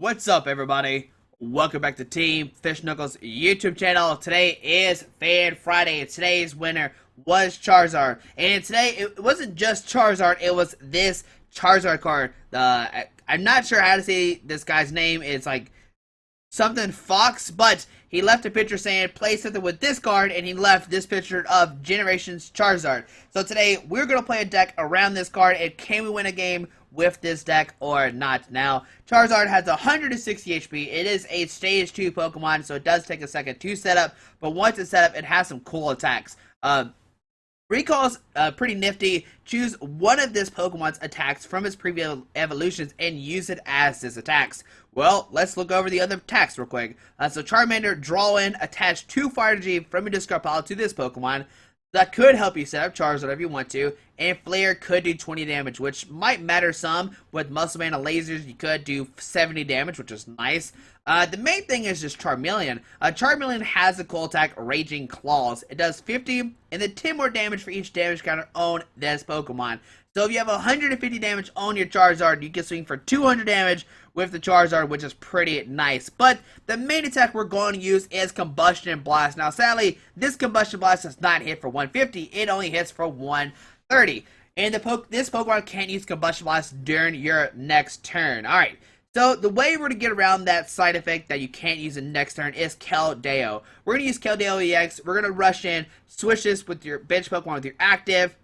What's up, everybody? Welcome back to Team Fish Knuckles YouTube channel. Today is Fan Friday, and today's winner was Charizard. And today, it wasn't just Charizard, it was this Charizard card. I'm not sure how to say this guy's name. It's like something Fox, but he left a picture saying play something with this card, and he left this picture of Generations Charizard. So today, we're going to play a deck around this card, and can we win a game with this deck or not? Now, Charizard has 160 HP. It is a stage 2 Pokemon, so it does take a second to set up, but once it's set up, it has some cool attacks. Recall's pretty nifty. Choose one of this Pokemon's attacks from its previous evolutions and use it as its attacks. Well, let's look over the other attacks real quick. So Charmander, draw in, attach 2 Fire Energy from your discard pile to this Pokemon. That could help you set up Charizard if you want to. And Flare could do 20 damage, which might matter some. With Muscle Man and Lasers, you could do 70 damage, which is nice. The main thing is just Charmeleon. Charmeleon has a cool attack, Raging Claws. It does 50 and then 10 more damage for each damage counter on this Pokemon. So if you have 150 damage on your Charizard, you can swing for 200 damage with the Charizard, which is pretty nice. But the main attack we're going to use is Combustion Blast. Now, sadly, this Combustion Blast does not hit for 150. It only hits for 130. And this Pokemon can't use Combustion Blast during your next turn. Alright, so the way we're going to get around that side effect that you can't use the next turn is Keldeo. We're going to use Keldeo-EX. We're going to rush in, switch this with your bench Pokemon with your active.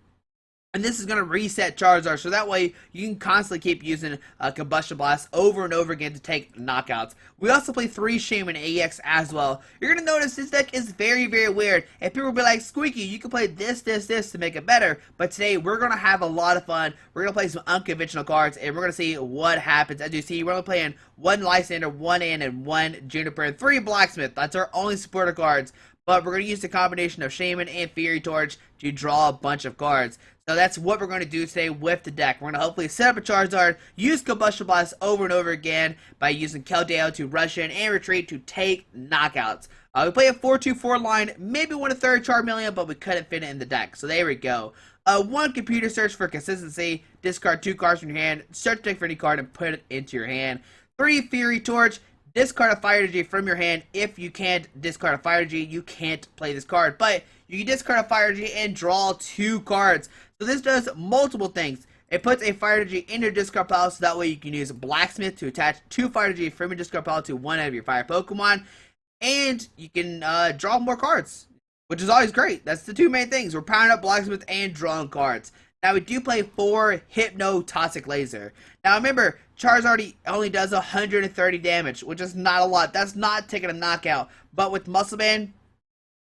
And this is going to reset Charizard, so that way you can constantly keep using Combustion Blast over and over again to take knockouts. We also play 3 Shaymin-EX as well. You're going to notice this deck is very, very weird. And people will be like, Squeaky, you can play this to make it better. But today, we're going to have a lot of fun. We're going to play some unconventional cards, and we're going to see what happens. As you see, we're only playing 1 Lysandre, 1 Ann, and 1 Juniper, and 3 Blacksmith. That's our only supporter cards. But we're going to use the combination of Shaymin and Fiery Torch to draw a bunch of cards. So that's what we're going to do today with the deck. We're going to hopefully set up a Charizard, use Combustion Blast over and over again by using Keldeo to rush in and retreat to take knockouts. We play a 4-2-4 line, maybe want a third Charmeleon, but we couldn't fit it in the deck. So there we go. 1 Computer Search for consistency, discard 2 cards from your hand, search the deck for any card and put it into your hand. 3 Fiery Torch. Discard a Fire Energy from your hand. If you can't discard a Fire Energy, you can't play this card. But you can discard a Fire Energy and draw 2 cards. So this does multiple things. It puts a Fire Energy in your discard pile, so that way you can use Blacksmith to attach 2 Fire Energy from your discard pile to one of your Fire Pokemon. And you can draw more cards, which is always great. That's the 2 main things. We're powering up Blacksmith and drawing cards. Now, we do play 4 Hypnotoxic Laser. Now, remember, Charizard only does 130 damage, which is not a lot. That's not taking a knockout. But with Muscle Man,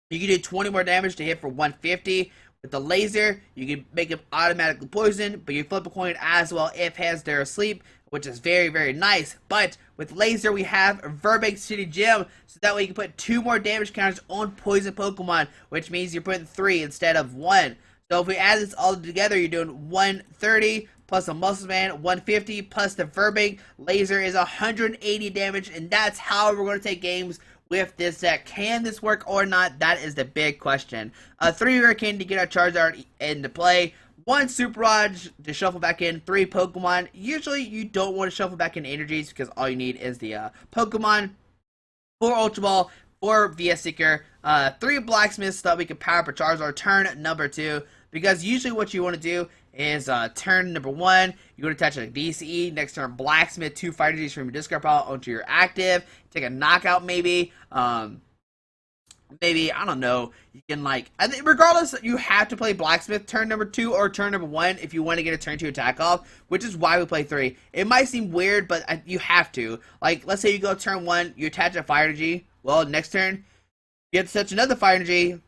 you can do 20 more damage to hit for 150. With the Laser, you can make him automatically poison, but you flip a coin as well if they're asleep, which is very, very nice. But with Laser, we have Virbank City Gym, so that way you can put 2 more damage counters on poison Pokemon, which means you're putting 3 instead of 1. So if we add this all together, you're doing 130 plus a Muscle Man, 150 plus the Virbank Laser is 180 damage, and that's how we're going to take games with this deck. Can this work or not? That is the big question. 3 Rare Candy to get our Charizard into play. 1 Super Rod to shuffle back in. 3 Pokemon. Usually you don't want to shuffle back in energies because all you need is the Pokemon. 4 Ultra Ball. 4 VS Seeker, 3 Blacksmiths so that we can power up a Charizard turn number 2. Because usually what you want to do is turn number 1, you want to attach a DCE. Next turn, Blacksmith 2 Fire Energies from your discard pile onto your active. Take a knockout maybe. Maybe, I don't know, you can I think regardless, you have to play Blacksmith turn number 2 or turn number 1 if you want to get a turn 2 attack off, which is why we play 3. It might seem weird, but you have to. Let's say you go turn 1, you attach a Fire Energy. Well, next turn, you have to touch another Fire Energy,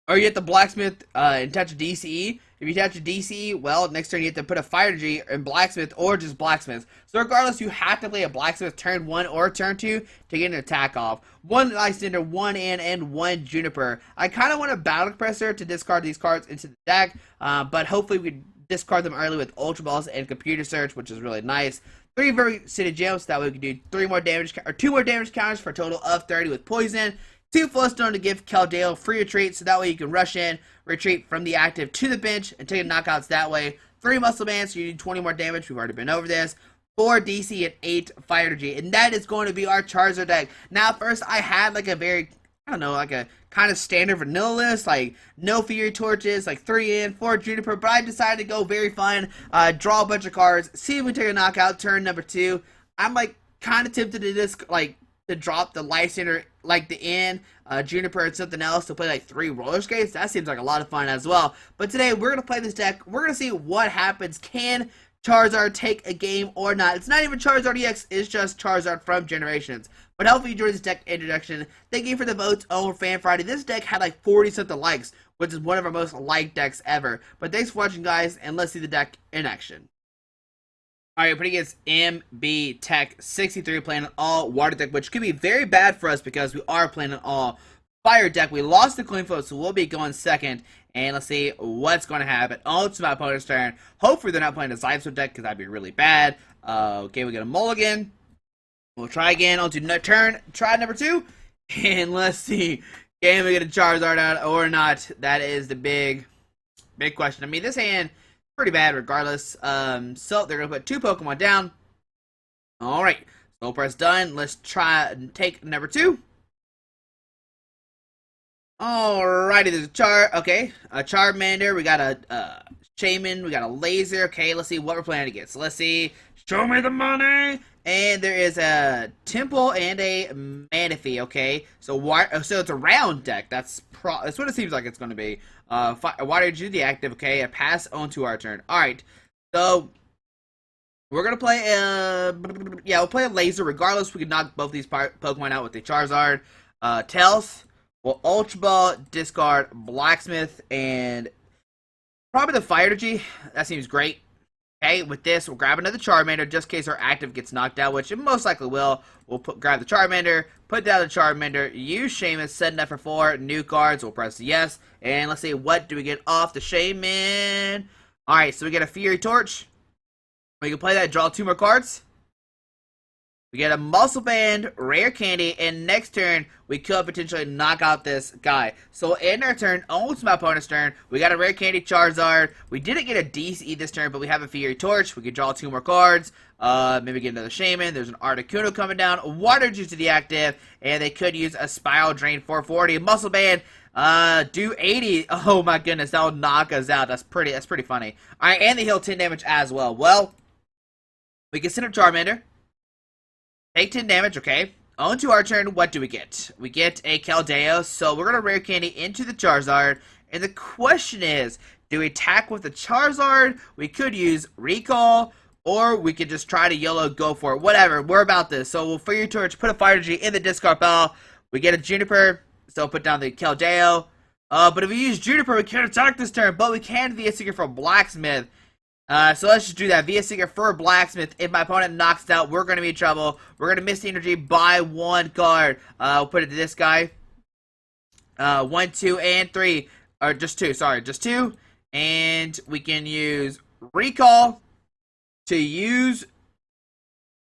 or you have to Blacksmith and touch a DCE. If you touch a DCE, well, next turn you have to put a Fire Energy in Blacksmith or just Blacksmith. So regardless, you have to play a Blacksmith turn 1 or turn 2 to get an attack off. 1 Lysandre, 1 Ann, and 1 Juniper. I kind of want a Battle Compressor to discard these cards into the deck, but hopefully we discard them early with Ultra Balls and Computer Search, which is really nice. 3 Virbank City Gym, so that way we can do 2 more damage counters for a total of 30 with poison. 2 Float Stone to give Keldeo free retreat, so that way you can rush in, retreat from the active to the bench, and take knockouts that way. 3 Muscle Man, so you do 20 more damage. We've already been over this. 4 DC, and 8 Fire Energy. And that is going to be our Charizard deck. Now, first, I had like a very, I don't know, like a kind of standard vanilla list, like no Fiery Torches, like 3 in, 4 Juniper, but I decided to go very fun, draw a bunch of cards, see if we take a knockout turn number 2. I'm like kind of tempted to just like to drop the Lysandre, like the N, Juniper, and something else to play like 3 roller skates. That seems like a lot of fun as well. But today we're gonna play this deck. We're gonna see what happens. Can Charizard take a game or not? It's not even Charizard EX, it's just Charizard from Generations. But hopefully you enjoyed this deck introduction. Thank you for the votes over Fan Friday. This deck had like 40 something likes, which is one of our most liked decks ever. But thanks for watching, guys, and let's see the deck in action. Alright, putting against MB Tech 63, playing an all water deck, which could be very bad for us because we are playing an all fire deck. We lost the coin flip, so we'll be going second. And let's see what's going to happen. Oh, it's my opponent's turn. Hopefully they're not playing a Sideswipe deck because that'd be really bad. Okay, we get a mulligan. We'll try again. I'll do turn. Try number 2. And let's see. Can we get a Charizard out or not? That is the big question. I mean, this hand pretty bad regardless. So they're going to put 2 Pokemon down. Alright. So press done. Let's try and take number 2. Alrighty, there's a Charmander, we got a Shaymin, we got a Laser. Okay, let's see what we're playing against. So let's see, show me the money! And there is a Temple and a Manaphy, okay? So it's a round deck, that's what it seems like it's going to be. Water Energy deactive, okay, a pass on to our turn. Alright, so we're going to play we'll play a Laser regardless. We can knock both these Pokemon out with the Charizard. Tails. Well, Ultra Ball, discard, Blacksmith, and probably the Fire Energy. That seems great. Okay, with this, we'll grab another Charmander just in case our active gets knocked out, which it most likely will. We'll grab the Charmander, put down the Charmander, use Shaymin, send that for 4 new cards. We'll press yes, and let's see, what do we get off the Shaymin? Alright, so we get a Fiery Torch. We can play that, draw 2 more cards. We get a Muscle Band, Rare Candy, and next turn, we could potentially knock out this guy. So in our turn, almost my opponent's turn, we got a Rare Candy Charizard. We didn't get a DCE this turn, but we have a Fiery Torch. We can draw 2 more cards. Maybe get another Shaymin. There's an Articuno coming down. Water Juice to the active, and they could use a Spiral Drain 440. Muscle Band, do 80. Oh my goodness, that'll knock us out. That's pretty funny. Alright, and they heal 10 damage as well. Well, we can send up Charmander. Take 10 damage, okay. On to our turn, what do we get? We get a Keldeo, so we're going to Rare Candy into the Charizard. And the question is, do we attack with the Charizard? We could use Recall, or we could just try to YOLO, go for it. Whatever, we're about this. So we'll Fiery Torch, put a Fire Energy in the discard pile. We get a Juniper, so put down the Keldeo. But if we use Juniper, we can't attack this turn, but we can via Seeker for Blacksmith. So let's just do that. Via Seeker for Blacksmith. If my opponent knocks it out, we're going to be in trouble. We're going to miss the energy by 1 card. We'll put it to this guy. 1, 2, and 3. Or just 2, sorry. Just 2. And we can use Recall to use...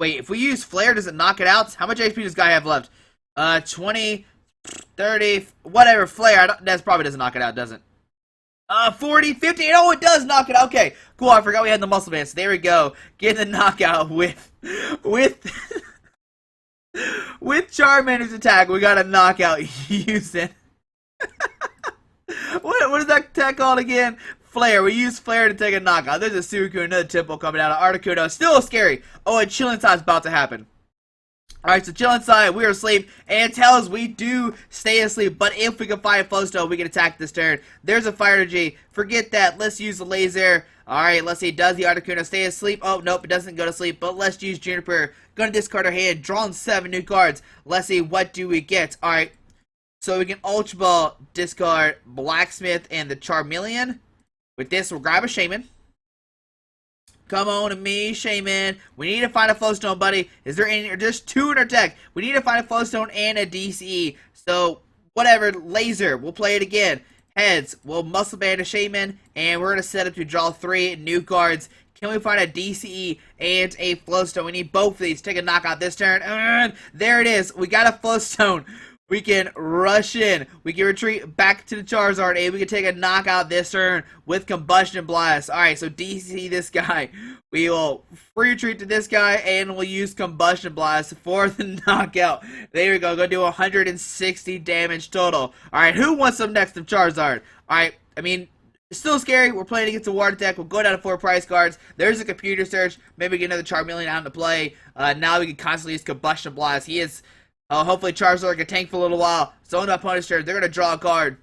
Wait, if we use Flare, does it knock it out? How much HP does this guy have left? 20, 30, whatever. Flare, that probably doesn't knock it out, does it? 40, 50, oh, it does knock it out. Okay, cool, I forgot we had the Muscle Band, so there we go. Get the knockout with Charmander's attack. We got a knockout using... what is that attack called again? Flare. We use Flare to take a knockout. There's a Suicune, another Temple coming out of Articuno. Still scary. Oh, and Chill Inside's about to happen. Alright, so Chill Inside, we are asleep, and Tails, we do stay asleep, but if we can find a Float Stone, we can attack this turn. There's a Fire Energy, forget that, let's use the Laser. Alright, let's see, does the Articuno stay asleep? Oh, nope, it doesn't go to sleep, but let's use Juniper. Gonna discard our hand, drawing 7 new cards. Let's see, what do we get? Alright, so we can Ultra Ball, discard Blacksmith and the Charmeleon. With this, we'll grab a Shaymin. Come on to me, Shaymin. We need to find a Float Stone, buddy. Is there any? There's 2 in our deck. We need to find a Float Stone and a DCE. So, whatever. Laser. We'll play it again. Heads. We'll Muscle Band a Shaymin. And we're going to set up to draw 3 new cards. Can we find a DCE and a Float Stone? We need both of these. Take a knockout this turn. And there it is. We got a Float Stone. We can rush in. We can retreat back to the Charizard, and we can take a knockout this turn with Combustion Blast. Alright, so DC this guy. We will free retreat to this guy, and we'll use Combustion Blast for the knockout. There we go. Go do 160 damage total. Alright, who wants some next to Charizard? Alright, I mean, it's still scary. We're playing against a water deck. We'll go down to 4 prize cards. There's a computer search. Maybe get another Charmeleon out to play. Now we can constantly use Combustion Blast. He is... hopefully Charizard can tank for a little while. So on the opponent's turn, they're going to draw a card.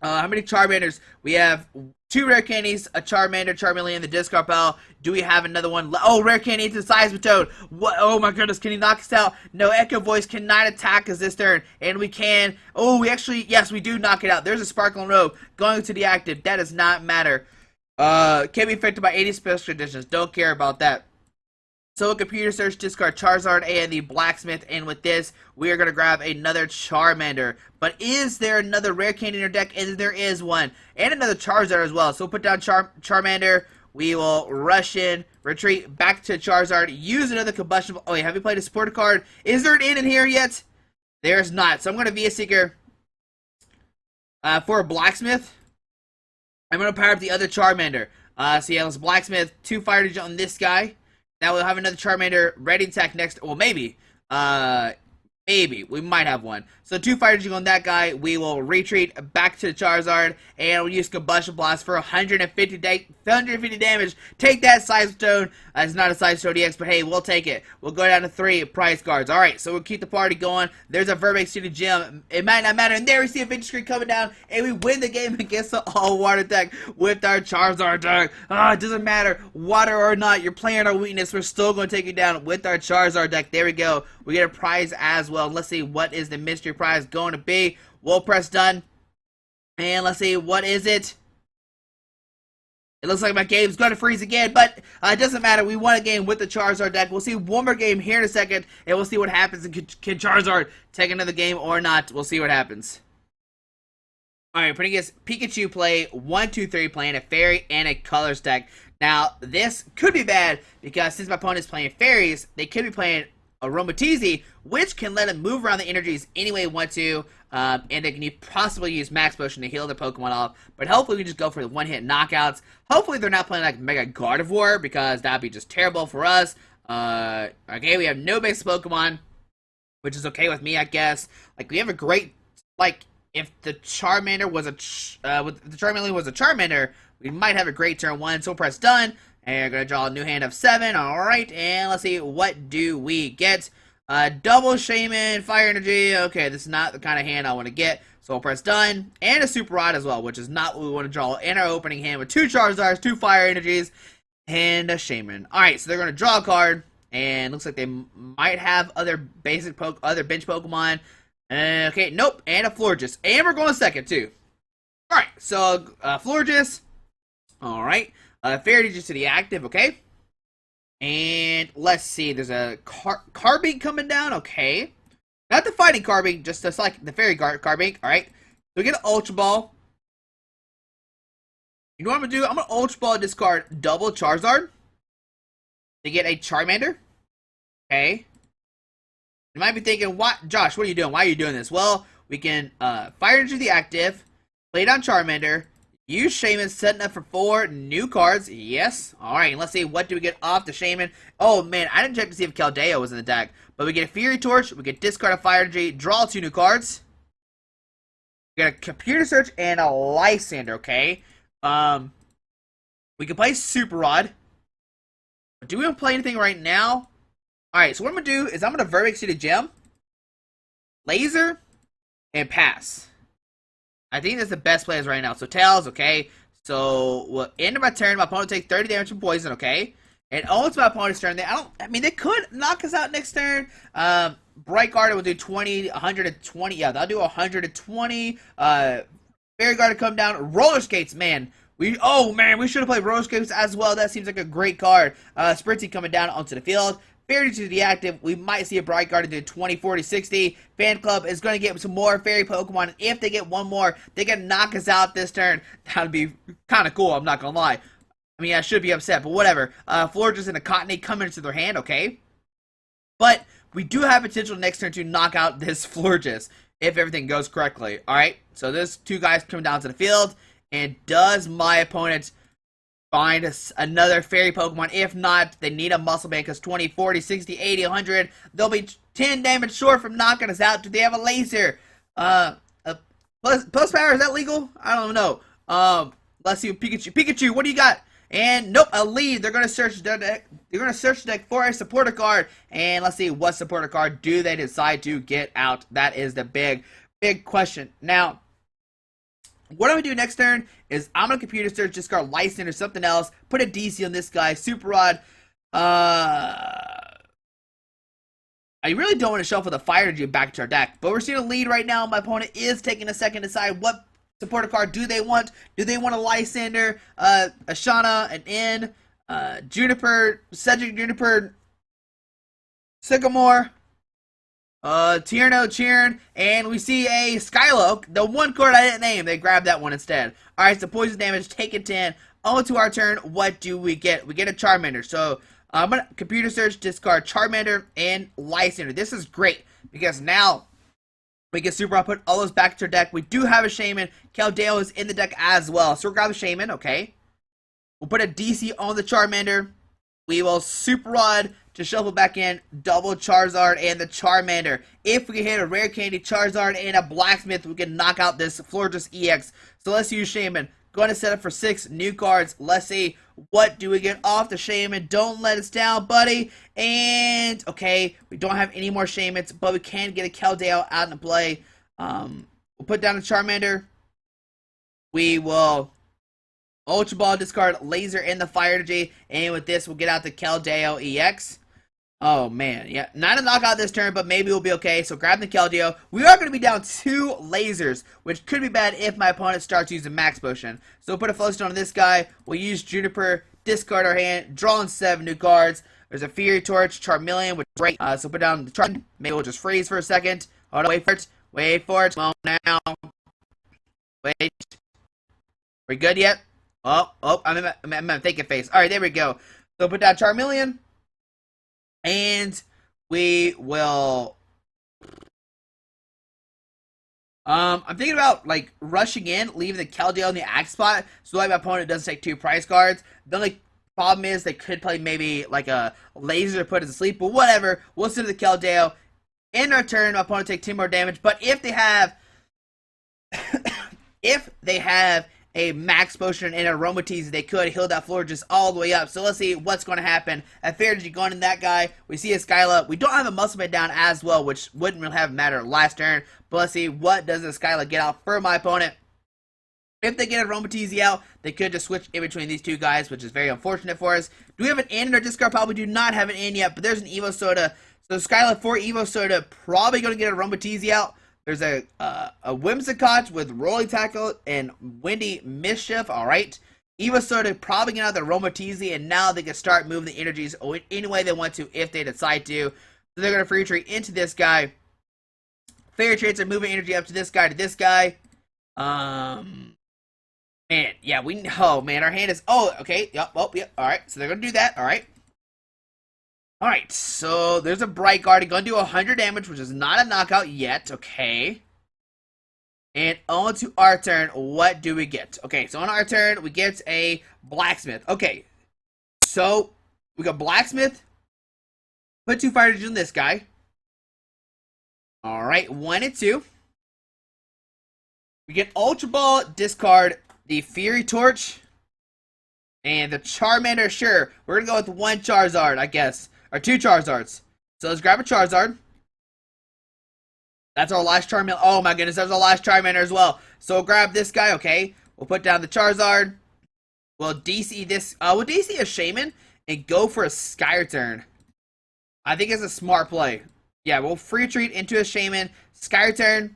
How many Charmanders? We have 2 Rare Candies, a Charmander, Charmeleon in the discard pile. Do we have another one? Oh, Rare Candy into the Seismitoad. What? Oh my goodness, can he knock us out? No, Echo Voice cannot attack us this turn. And we can... Oh, we actually... Yes, we do knock it out. There's a Sparkling Robe going to the active. That does not matter. Can be affected by 80 special conditions. Don't care about that. So a computer search, discard Charizard and the Blacksmith, and with this, we are going to grab another Charmander. But is there another Rare Candy in your deck? And there is one. And another Charizard as well. So we'll put down Charmander. We will rush in, retreat back to Charizard, use another Combustion... Oh, wait, have you played a supporter card? Is there an in here yet? There's not. So I'm going to Via Seeker for a Blacksmith. I'm going to power up the other Charmander. So yeah, let's Blacksmith, 2 Fire Energy on this guy. Now we'll have another Charmander ready to attack next. Well, maybe. Maybe. We might have one. So 2 Fire Energy on that guy. We will retreat back to the Charizard. And we'll use Combustion Blast for 150 damage. Take that Seismitoad. It's not a Seismitoad EX, but hey, we'll take it. We'll go down to 3 prize cards. Alright, so we'll keep the party going. There's a Virbank City Gym. It might not matter. And there we see a victory screen coming down. And we win the game against the all-water deck with our Charizard deck. It doesn't matter. Water or not, you're playing our weakness. We're still going to take you down with our Charizard deck. There we go. We get a prize as well. Let's see what is the mystery prize going to be. We'll press done. And let's see, what is it? It looks like my game's going to freeze again, but it doesn't matter. We won a game with the Charizard deck. We'll see one more game here in a second, and we'll see what happens. And can Charizard take another game or not? We'll see what happens. Alright, putting his Pikachu play 1, 2, 3, playing a Fairy and a Colors deck. Now, this could be bad, because since my opponent's playing Fairies, they could be playing Aromatisse, which can let him move around the energies any way he wants to, and they can possibly use Max Potion to heal their Pokemon off, but hopefully we just go for the one-hit knockouts. Hopefully they're not playing like Mega Gardevoir, because that'd be just terrible for us. Okay, we have no basic Pokemon, which is okay with me, I guess. Like, we have a great, like, if the Charmander was the Charmeleon was a Charmander, we might have a great turn 1, so we'll press done. And we're going to draw a new hand of 7. Alright, and let's see, what do we get? Double Shaymin, Fire Energy. Okay, this is not the kind of hand I want to get. So we'll press done. And a Super Rod as well, which is not what we want to draw in our opening hand with 2 Charizards, 2 Fire Energies, and a Shaymin. Alright, so they're going to draw a card. And looks like they might have other bench Pokemon. Okay, nope, and a Florges. And we're going second, too. Alright, so Florges. Alright. Fairy just to the active, okay? And let's see, there's a Carbink coming down, okay. Not the fighting Carbink, just like the Fairy Carbink, alright. So we get an Ultra Ball. You know what I'm gonna do? I'm gonna Ultra Ball discard double Charizard to get a Charmander. Okay. You might be thinking, what, Josh, what are you doing? Why are you doing this? Well, we can Fire into the active, play down Charmander, use Shaymin, setting up for 4 new cards. Yes. Alright, let's see. What do we get off the Shaymin? Oh, man. I didn't check to see if Keldeo was in the deck. But we get a Fiery Torch. We get discard a Fire Energy. Draw 2 new cards. We get a Computer Search and a Lysandre, okay? We can play Super Rod. But do we want to play anything right now? Alright, so what I'm going to do is I'm going to Virbank City Gym, Laser, and pass. I think that's the best plays right now. So Tails, okay. So well, end of my turn, my opponent takes 30 damage from poison, okay. And only my opponent's turn. I mean, they could knock us out next turn. Bright Guard will do 20, 120. Yeah, they'll do 120. Fairy Guard to come down. Roller Skates, man. We should have played Roller Skates as well. That seems like a great card. Sprinty coming down onto the field. Fairy to the active, we might see a Bright Guard do 20, 40, 60. Fan Club is going to get some more Fairy Pokemon. And if they get one more, they can knock us out this turn. That would be kind of cool, I'm not going to lie. I mean, I should be upset, but whatever. Florges and a Cottonade come into their hand, okay? But we do have potential next turn to knock out this Florges. if everything goes correctly. Alright, so there's two guys coming down to the field. And does my opponent find another fairy Pokemon? If not, they need a muscle band because 20, 40, 60, 80, 100. They'll be 10 damage short from knocking us out. Do they have a laser? Plus power, is that legal? I don't know. Let's see, Pikachu. Pikachu, what do you got? And nope, a lead. They're gonna search the deck. They're gonna search the deck for a supporter card. And let's see, what supporter card do they decide to get out? That is the big question. Now, what I'm gonna do next turn is I'm gonna computer search, discard Lysandre or something else, put a DC on this guy, Super Rod. I really don't want to shuffle the Fire Energy back to our deck, but we're seeing a lead right now. My opponent is taking a second to decide what supporter card do they want. Do they want a Lysandre, a Shauna, an N, Juniper, Cedric Juniper, Sycamore, Tierno, Cheerin, and we see a Skylo, the one card I didn't name. They grabbed that one instead. Alright, so poison damage, taking 10. On to our turn, what do we get? We get a Charmander. So I'm going to computer search, discard Charmander and Lysandre. This is great because now we get Super Rod, put all those back to our deck. We do have a Shaymin. Keldeo is in the deck as well. So we'll grab a Shaymin, okay. We'll put a DC on the Charmander. We will Super Rod to shuffle back in, double Charizard and the Charmander. If we can hit a Rare Candy, Charizard, and a Blacksmith, we can knock out this Florges EX. So let's use Shaymin. Going to set up for 6 new cards. Let's see, what do we get off the Shaymin? Don't let us down, buddy. And, okay, we don't have any more Shaymins, but we can get a Keldeo out in play. We'll put down a Charmander. We will Ultra Ball, discard Laser and the Fire Energy. And with this, we'll get out the Keldeo-EX. Oh, man. Yeah, not a knockout this turn, but maybe we'll be okay. So grab the Keldeo. We are going to be down 2 lasers, which could be bad if my opponent starts using Max Potion. So we'll put a Float Stone on this guy. We'll use Juniper, discard our hand, draw in 7 new cards. There's a Fiery Torch, Charmeleon, which is great. So put down the Charmeleon. Maybe we'll just freeze for a second. Hold on, wait for it. Wait for it. Come on now. Wait. We good yet? Oh, I'm in thinking phase. Alright, there we go. So put down Charmeleon. And we will I'm thinking about like rushing in, leaving the Keldeo in the axe spot so that my opponent doesn't take 2 prize cards. The only problem is they could play maybe like a laser to put us to sleep, but whatever. We'll send the Keldeo. In our turn, my opponent take 2 more damage, but if they have if they have a Max Potion and Aromatisse, they could heal that floor just all the way up. So let's see what's going to happen. A Fairy Energy going in that guy. We see a Skyla. We don't have a Muscle Man down as well, which wouldn't really have mattered last turn. But let's see what does the Skyla get out for my opponent. If they get a Aromatisse out, they could just switch in between these 2 guys, which is very unfortunate for us. Do we have an in in our discard pile? We do not have an in yet, but there's an Evo Soda. So Skyla for Evo Soda, probably going to get a Aromatisse out. There's a Whimsicott with Rolling Tackle and Windy Mischief. Alright. Evo Soda probably get out the Aromatisse, and now they can start moving the energies any way they want to if they decide to. So they're going to Fairy Trade into this guy. Fairy Trades are moving energy up to this guy, Man, yeah, oh man, our hand is, okay, yep, alright, so they're going to do that, alright. Alright, so there's a Bright Guard, going to do 100 damage, which is not a knockout yet, okay. And on to our turn, what do we get? Okay, so on our turn, we get a Blacksmith. Okay, so we got Blacksmith, put 2 Fire Energy on this guy. Alright, 1 and 2. We get Ultra Ball, discard the Fiery Torch, and the Charmander. Sure, we're going to go with 1 Charizard, I guess. Or 2 Charizards. So let's grab a Charizard. That's our last Charmander. Oh my goodness, that's our last Charmander as well. So we'll grab this guy, okay. We'll put down the Charizard. We'll DC this. We'll DC a Shaymin and go for a Sky Turn. I think it's a smart play. Yeah, we'll free retreat into a Shaymin, Sky Turn.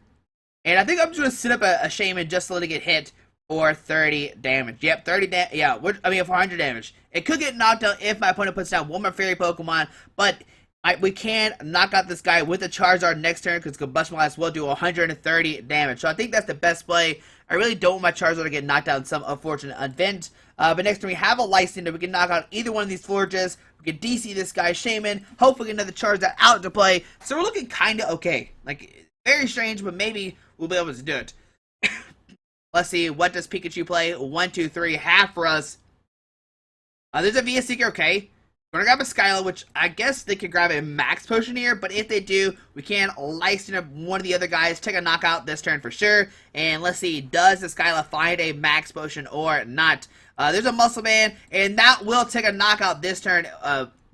And I think I'm just going to sit up a Shaymin just to let it get hit for 30 damage. Yep, 30 damage. Yeah, for 100 damage. It could get knocked out if my opponent puts down 1 more Fairy Pokemon, but we can knock out this guy with a Charizard next turn because Combustion Blast will do 130 damage. So I think that's the best play. I really don't want my Charizard to get knocked out in some unfortunate event. But next turn we have a Lysandre. We can knock out either one of these Florges. We can DC this guy, Shaymin. Hopefully get another Charizard out to play. So we're looking kind of okay. Like, Very strange, but maybe we'll be able to do it. Let's see, what does Pikachu play? 1, 2, 3, half Rust. There's a VS Seeker, okay. We're gonna grab a Skyla, which I guess they could grab a Max Potion here, but if they do, we can license up one of the other guys, take a knockout this turn for sure. And let's see, does the Skyla find a Max Potion or not? There's a Muscle Band, and that will take a knockout this turn.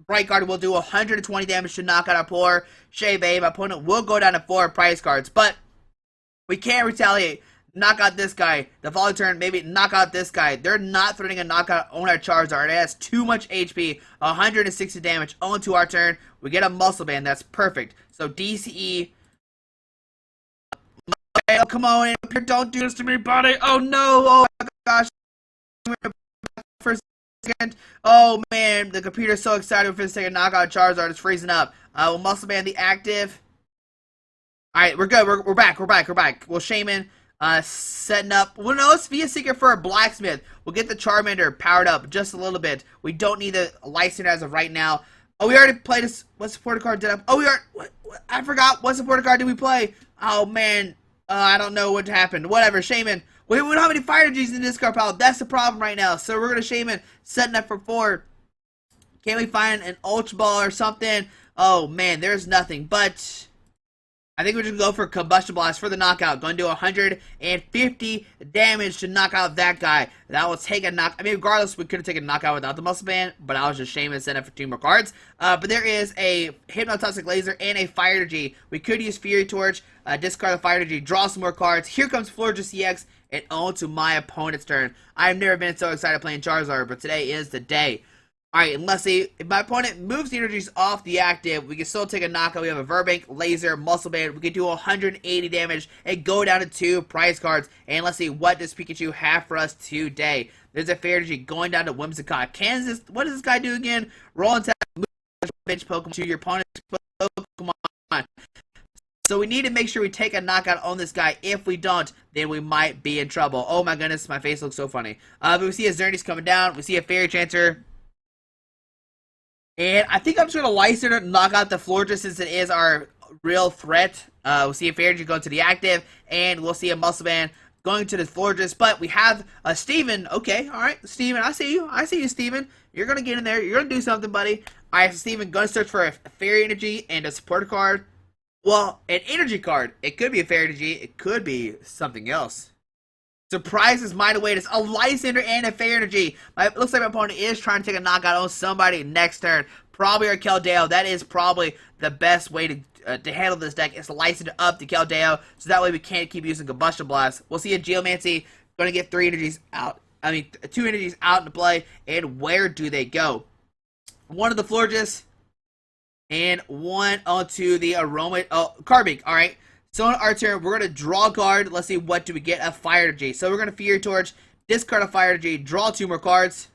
Bright Guard will do 120 damage to knock out our poor Shaymin. My opponent will go down to 4 prize cards, but we can retaliate. Knock out this guy. The following turn, maybe knock out this guy. They're not threatening a knockout on our Charizard. It has too much HP. 160 damage onto our turn. We get a Muscle Band. That's perfect. So DCE. Oh, come on. Don't do this to me, buddy. Oh, no. Oh, my gosh. For a second. Oh, man. The computer's so excited for this second knockout. Charizard is freezing up. We'll Muscle Band the active. Alright, we're good. We're back. We're back. Well, Shaymin. Setting up. Well, no, let's be a Seeker for a Blacksmith. We'll get the Charmander powered up just a little bit. We don't need the Lysandre as of right now. Oh, we already played this. What supporter card did I? Oh, we are. What? I forgot. What supporter card did we play? Oh man, I don't know what happened. Whatever. Shaymin. We don't have any Fire Gs in this card pile. That's the problem right now. So we're gonna Shaymin setting up for 4. Can we find an Ultra Ball or something? Oh man, there's nothing. But I think we're just going to go for Combustion Blast for the knockout. Going to do 150 damage to knock out that guy. That will take a knock. I mean, regardless, we could have taken a knockout without the Muscle Band, but I was just Shaymin set up for 2 more cards. But there is a Hypnotoxic Laser and a Fire Energy. We could use Fiery Torch, discard the Fire Energy, draw some more cards. Here comes Florges-EX, and on to my opponent's turn. I've never been so excited playing Charizard, but today is the day. Alright, and let's see, if my opponent moves the energies off the active, we can still take a knockout. We have a Virbank, Laser, Muscle Band. We can do 180 damage and go down to 2 prize cards. And let's see, what does Pikachu have for us today? There's a Fairy Energy going down to Whimsicott. What does this guy do again? Roll and tap, move bench Pokemon to your opponent's Pokemon. So we need to make sure we take a knockout on this guy. If we don't, then we might be in trouble. Oh my goodness, my face looks so funny. But we see a Xerneas coming down. We see a Fairy Chancer. And I think I'm just going to Lysandre to knock out the Florges since it is our real threat. We'll see a Fairy Energy going to the active, and we'll see a Muscle Band going to the Florges. But we have a Steven. Okay, alright, Steven, I see you, Steven. You're going to get in there. You're going to do something, buddy. Alright, so Steven, going to search for a Fairy Energy and a supporter card. Well, an energy card. It could be a Fairy Energy. It could be something else. Surprises might await us. A Lysandre and a Fairy Energy. It looks like my opponent is trying to take a knockout on somebody next turn. Probably our Keldeo. That is probably the best way to handle this deck. Is to Lysandre up to Keldeo, so that way we can't keep using Combustion Blast. We'll see a Geomancy going to get 3 energies out. I mean, 2 energies out into play. And where do they go? One of the Florges and one onto the Aroma. Oh, Carbink. All right. So on our turn, we're going to draw a card. Let's see, what do we get? A Fire Energy. So we're going to Fiery Torch, discard a Fire Energy, draw 2 more cards.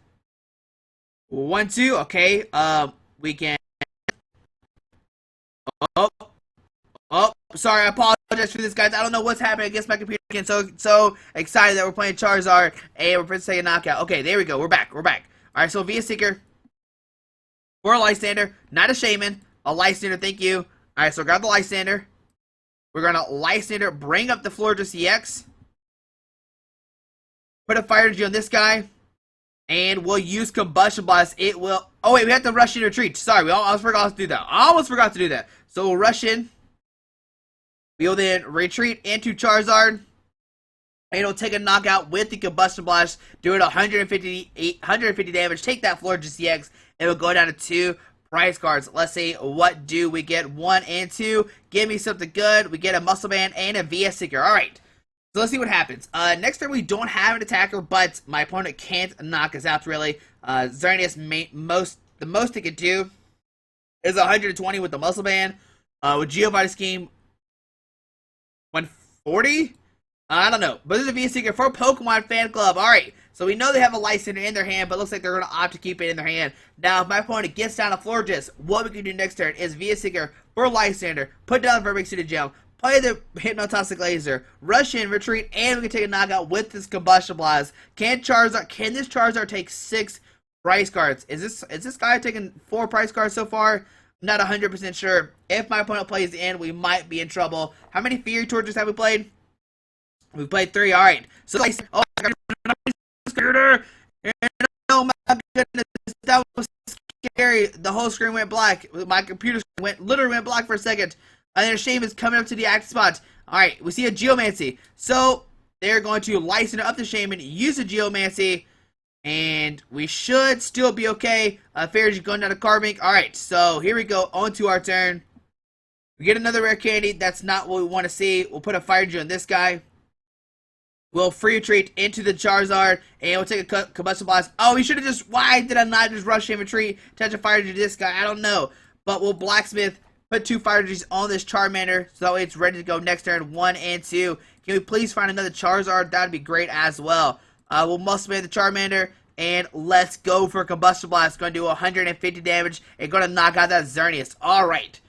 1, 2, okay. We can... Oh, sorry, I apologize for this, guys. I don't know what's happening. I guess my computer is so excited that we're playing Charizard, and we're taking a knockout. Okay, there we go. We're back. Alright, so VS Seeker for a Lysandre, not a Shaymin. A Lysandre, thank you. Alright, so grab the Lysandre. We're going to Lysandre, bring up the Florges-EX. Put a Fire Energy on this guy. And we'll use Combustion Blast. It will... Oh, wait, we have to rush in retreat. Sorry, we almost forgot to do that. So we'll rush in. We'll then retreat into Charizard. And it'll take a knockout with the Combustion Blast. Do it 150 damage. Take that Florges-EX. It will go down to 2 prize cards. Let's see, what do we get? 1 and 2. Give me something good. We get a Muscle Band and a VS Seeker. Alright. So let's see what happens. Next turn we don't have an attacker, but my opponent can't knock us out really. Xerneas, the most he could do is 120 with the Muscle Band. With Geovite Scheme, 140? I don't know. But this is a VS Seeker for Pokemon Fan Club. Alright, so we know they have a Lysandre in their hand, but it looks like they're going to opt to keep it in their hand. Now, if my opponent gets down to Florges, what we can do next turn is VS Seeker for Lysandre, put down the Virbank City Gym, play the Hypnotoxic Laser, rush in, retreat, and we can take a knockout with this Combustion Blast. Can this Charizard take 6 prize cards? Is this guy taking 4 prize cards so far? Not 100% sure. If my opponent plays in, we might be in trouble. How many Fiery Torches have we played? We've played 3. All right. So, oh my God. Oh my goodness. That was scary. The whole screen went black. My computer literally went black for a second. And then Shaymin is coming up to the active spot. All right. We see a Geomancy. So, they're going to Lysandre up to Shaymin, use a Geomancy. And we should still be okay. Fairy's going down to Carbink. Alright, so here we go. On to our turn. We get another Rare Candy. That's not what we want to see. We'll put a Fire Gem on this guy. We'll free retreat into the Charizard. And we'll take a Combustion Blast. Oh, we should have just... Why did I not just rush him retreat? Touch a Fire Gem to this guy? I don't know. But we'll Blacksmith. Put 2 Fire Gems on this Charmander. So that way it's ready to go next turn. 1 and 2. Can we please find another Charizard? That would be great as well. We'll Muscle Man the Charmander, and let's go for a Combustion Blast. Going to do 150 damage, and going to knock out that Xerneas. Alright.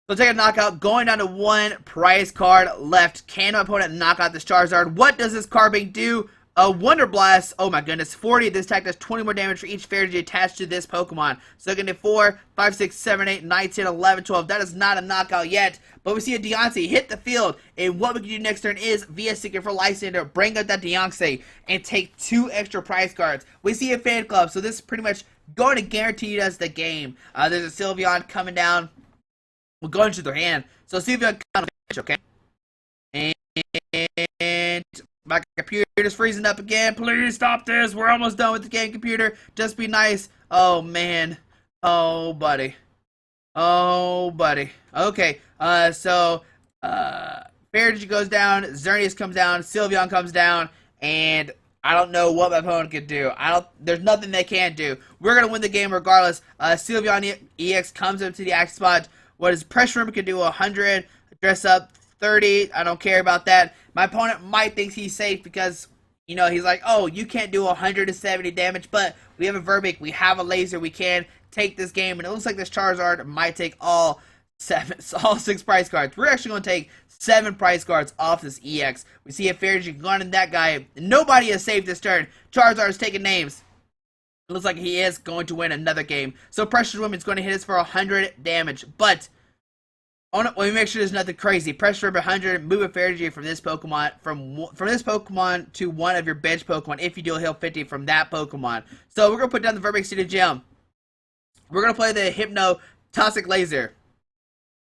So take a knockout, going down to 1 prize card left. Can my opponent knock out this Charizard? What does this Carbink do? A Wonder Blast. Oh my goodness. 40. This attack does 20 more damage for each Fairy attached to this Pokemon. So going to do 4, 5, 6, 7, 8, 9, 10, 11, 12. That is not a knockout yet. But we see a Deontay hit the field. And what we can do next turn is, via Seeker for Lysandre, bring up that Deontay and take 2 extra prize cards. We see a Fan Club. So this is pretty much going to guarantee us the game. There's a Sylveon coming down. We'll go into their hand. So Sylveon comes, okay? And my computer's freezing up again. Please stop this. We're almost done with the game, computer. Just be nice. Oh, man. Oh, buddy. Oh, buddy. Okay. So, Fairy goes down. Xerneas comes down. Sylveon comes down. And I don't know what my opponent can do. There's nothing they can do. We're going to win the game regardless. Sylveon EX comes up to the active spot. What is Pressure Room can do 100. Dress up 30. I don't care about that. My opponent might think he's safe because, you know, he's like, oh, you can't do 170 damage, but we have a Virbank, we have a laser, we can take this game, and it looks like this Charizard might take all 6 prize cards. We're actually going to take 7 prize cards off this EX. We see a Fairy going in that guy. Nobody is safe this turn. Charizard is taking names. It looks like he is going to win another game. So Pressure Woman is going to hit us for 100 damage, but let me make sure there's nothing crazy. Pressure 100, move a Fairy from this Pokemon, from this Pokemon to one of your bench Pokemon. If you do, heal 50 from that Pokemon. So we're going to put down the Virbank City Gym. We're going to play the Hypnotoxic Laser.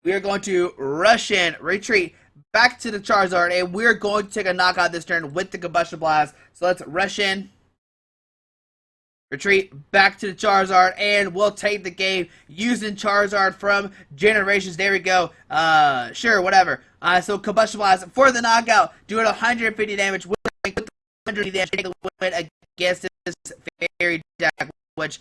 We are going to rush in, retreat, back to the Charizard, and we're going to take a knockout this turn with the Combustion Blast. So let's rush in, retreat, back to the Charizard, and we'll take the game using Charizard from Generations. There we go. Sure, whatever. So Combustion Blast for the knockout, doing 150 damage with 150 damage against this Fairy deck, which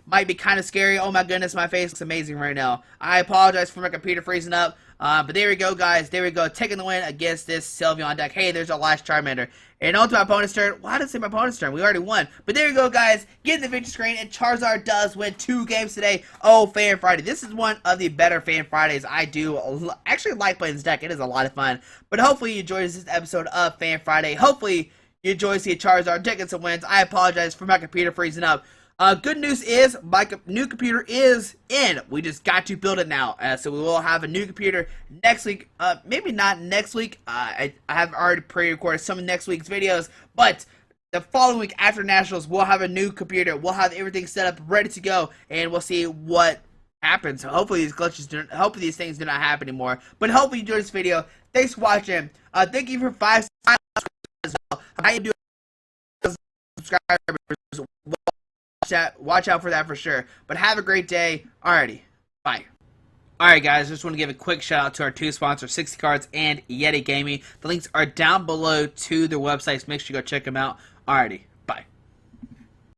might be kind of scary. Oh my goodness, my face looks amazing right now. I apologize for my computer freezing up. But there we go, guys. There we go. Taking the win against this Sylveon deck. Hey, there's our last Charmander. And on to my opponent's turn. Why did I say my opponent's turn? We already won. But there we go, guys. Getting the victory screen. And Charizard does win 2 games today. Oh, Fan Friday. This is one of the better Fan Fridays. I do actually like playing this deck. It is a lot of fun. But hopefully you enjoyed this episode of Fan Friday. Hopefully you enjoy seeing Charizard taking some wins. I apologize for my computer freezing up. Good news is my new computer is in. We just got to build it now. So we will have a new computer next week. Maybe not next week. I have already pre-recorded some of next week's videos. But the following week after Nationals, we'll have a new computer. We'll have everything set up, ready to go. And we'll see what happens. Hopefully these glitches hopefully these things do not happen anymore. But hopefully you enjoyed this video. Thanks for watching. Thank you for 5 subscribers as well. How you doing, subscribers? Watch out for that for sure. But have a great day. Alrighty. Bye. Alright guys, just want to give a quick shout out to our 2 sponsors, 60 Cards and Yeti Gaming. The links are down below to their websites. Make sure you go check them out. Alrighty.